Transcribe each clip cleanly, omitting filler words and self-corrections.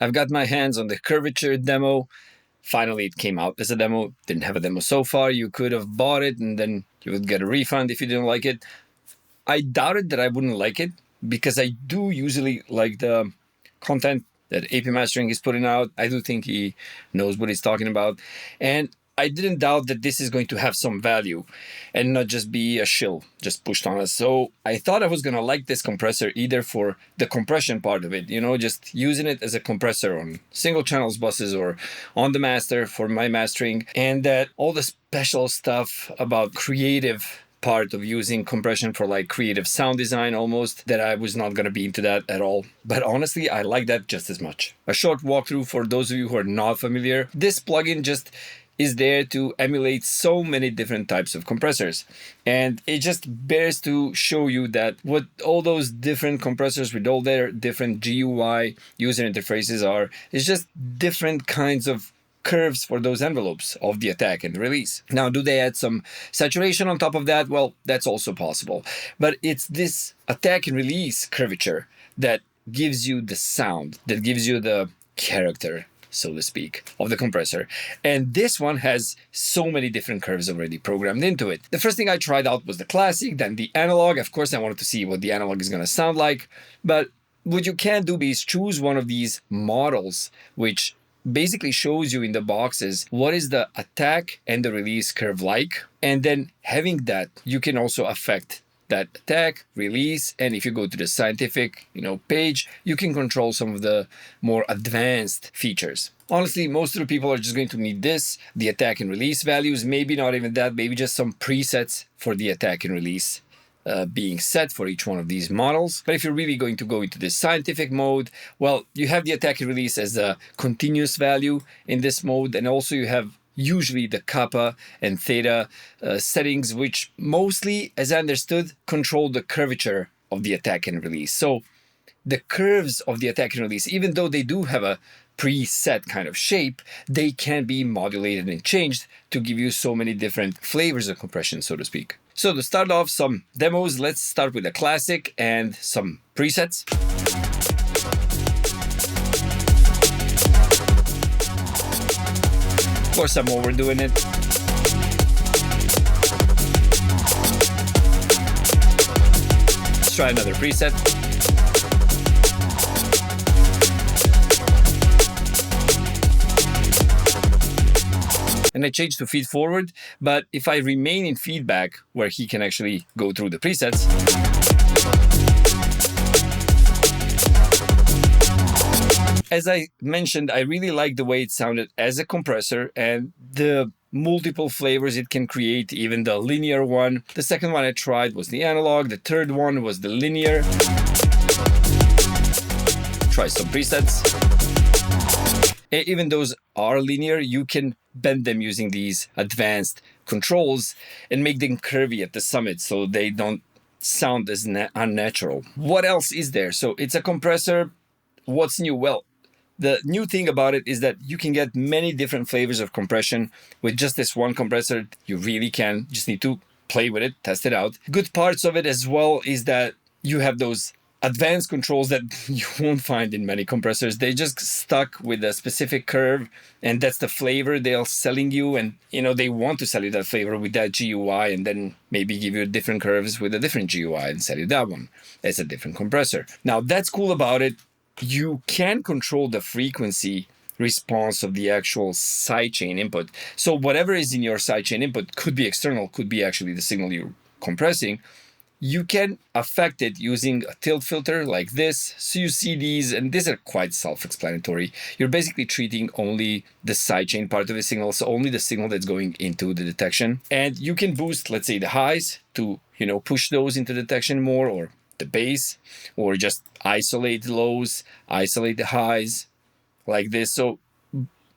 I've got my hands on the curvature demo. Finally, it came out as a demo. Didn't have a demo so far. You could have bought it and then you would get a refund if you didn't like it. I doubted that I wouldn't like it because I do usually like the content that AP Mastering is putting out. I do think he knows what he's talking about. And I didn't doubt that this is going to have some value and not just be a shill just pushed on us. So I thought I was going to like this compressor either for the compression part of it, just using it as a compressor on single channels buses or on the master for my mastering, and that all the special stuff about creative part of using compression for like creative sound design almost, that I was not going to be into that at all. But honestly, I like that just as much. A short walkthrough for those of you who are not familiar. This plugin just is there to emulate so many different types of compressors. And it just bears to show you that what all those different compressors with all their different GUI user interfaces are, is just different kinds of curves for those envelopes of the attack and release. Now, do they add some saturation on top of that? Well, that's also possible. But it's this attack and release curvature that gives you the sound, that gives you the character, so to speak, of the compressor. And this one has so many different curves already programmed into it. The first thing I tried out was the classic, then the analog. Of course, I wanted to see what the analog is going to sound like. But what you can do is choose one of these models, which basically shows you in the boxes what is the attack and the release curve like. And then having that, you can also affect that attack, release, and if you go to the scientific, page, you can control some of the more advanced features. Honestly, most of the people are just going to need this, the attack and release values, maybe not even that, maybe just some presets for the attack and release being set for each one of these models. But if you're really going to go into this scientific mode, well, you have the attack and release as a continuous value in this mode, and also you have usually the kappa and theta settings, which mostly, as I understood, control the curvature of the attack and release. So the curves of the attack and release, even though they do have a preset kind of shape, they can be modulated and changed to give you so many different flavors of compression, so to speak. So to start off some demos, let's start with a classic and some presets. Of course, I'm overdoing it. Let's try another preset. And I change to feed forward, but if I remain in feedback where he can actually go through the presets, as I mentioned, I really like the way it sounded as a compressor and the multiple flavors it can create, even the linear one. The second one I tried was the analog. The third one was the linear. Try some presets. Even those are linear, you can bend them using these advanced controls and make them curvy at the summit so they don't sound as unnatural. What else is there? So it's a compressor. What's new? Well, the new thing about it is that you can get many different flavors of compression with just this one compressor. You really can. Just need to play with it, test it out. Good parts of it as well is that you have those advanced controls that you won't find in many compressors. They just stuck with a specific curve, and that's the flavor they're selling you. And they want to sell you that flavor with that GUI, and then maybe give you different curves with a different GUI and sell you that one as a different compressor. Now that's cool about it. You can control the frequency response of the actual sidechain input. So whatever is in your sidechain input could be external, could be actually the signal you're compressing. You can affect it using a tilt filter like this. So you see these, and these are quite self-explanatory. You're basically treating only the sidechain part of the signal, so only the signal that's going into the detection. And you can boost, let's say, the highs to, push those into detection more, or the bass, or just isolate the lows, isolate the highs like this. So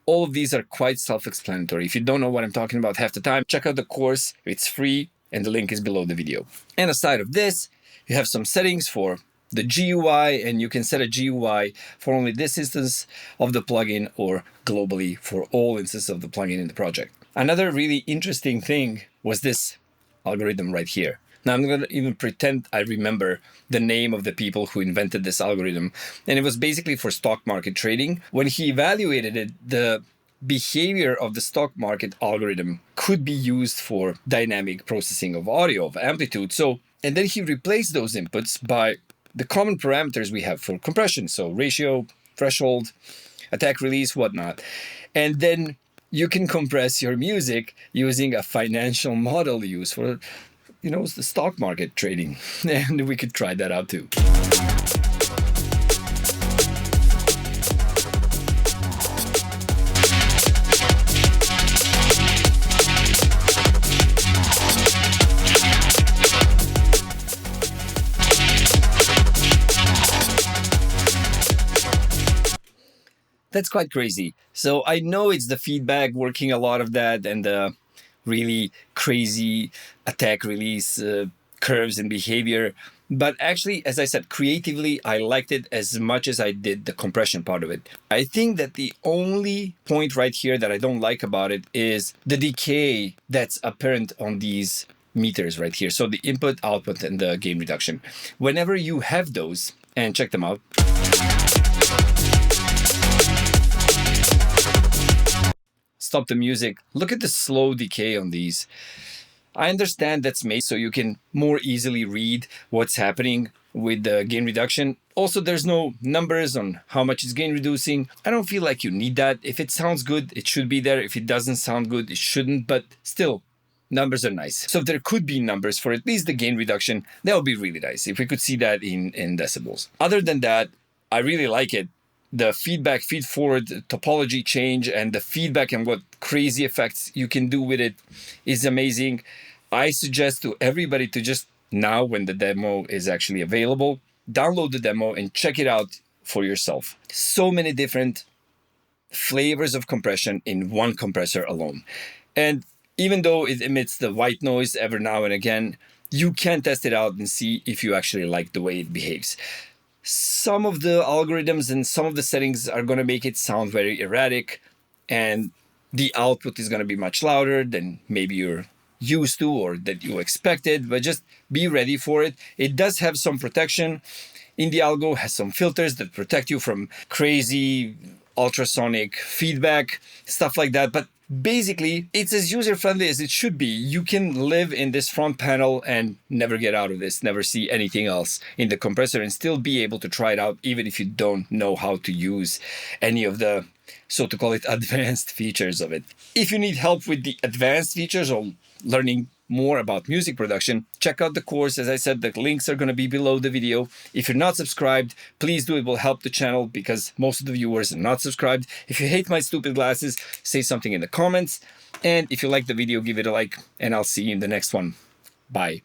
all of these are quite self-explanatory. If you don't know what I'm talking about half the time, check out the course. It's free, and the link is below the video. And aside of this, you have some settings for the GUI, and you can set a GUI for only this instance of the plugin or globally for all instances of the plugin in the project. Another really interesting thing was this algorithm right here. Now, I'm not going to even pretend I remember the name of the people who invented this algorithm. And it was basically for stock market trading. When he evaluated it, the behavior of the stock market algorithm could be used for dynamic processing of audio, of amplitude. So, and then he replaced those inputs by the common parameters we have for compression. So ratio, threshold, attack release, whatnot. And then you can compress your music using a financial model used for, it's the stock market trading. And we could try that out too. That's quite crazy. So I know it's the feedback working a lot of that and the really crazy attack release curves and behavior. But actually, as I said, creatively, I liked it as much as I did the compression part of it. I think that the only point right here that I don't like about it is the decay that's apparent on these meters right here. So the input, output, and the gain reduction. Whenever you have those, and check them out. Stop the music. Look at the slow decay on these. I understand that's made so you can more easily read what's happening with the gain reduction. Also, there's no numbers on how much it's gain reducing. I don't feel like you need that. If it sounds good, it should be there. If it doesn't sound good, it shouldn't. But still, numbers are nice. So if there could be numbers for at least the gain reduction, that would be really nice if we could see that in decibels. Other than that, I really like it. The feedback, feed forward topology change and the feedback and what crazy effects you can do with it is amazing. I suggest to everybody to just now, when the demo is actually available, download the demo and check it out for yourself. So many different flavors of compression in one compressor alone. And even though it emits the white noise every now and again, you can test it out and see if you actually like the way it behaves. Some of the algorithms and some of the settings are going to make it sound very erratic, and the output is going to be much louder than maybe you're used to or that you expected, but just be ready for it. It does have some protection. In the algo has some filters that protect you from crazy ultrasonic feedback, stuff like that. But basically, it's as user-friendly as it should be. You can live in this front panel and never get out of this, never see anything else in the compressor and still be able to try it out even if you don't know how to use any of the, so to call it, advanced features of it. If you need help with the advanced features or learning more about music production, check out the course. As I said, the links are going to be below the video. If you're not subscribed, please do. It will help the channel because most of the viewers are not subscribed. If you hate my stupid glasses, say something in the comments. And if you like the video, give it a like, and I'll see you in the next one. Bye.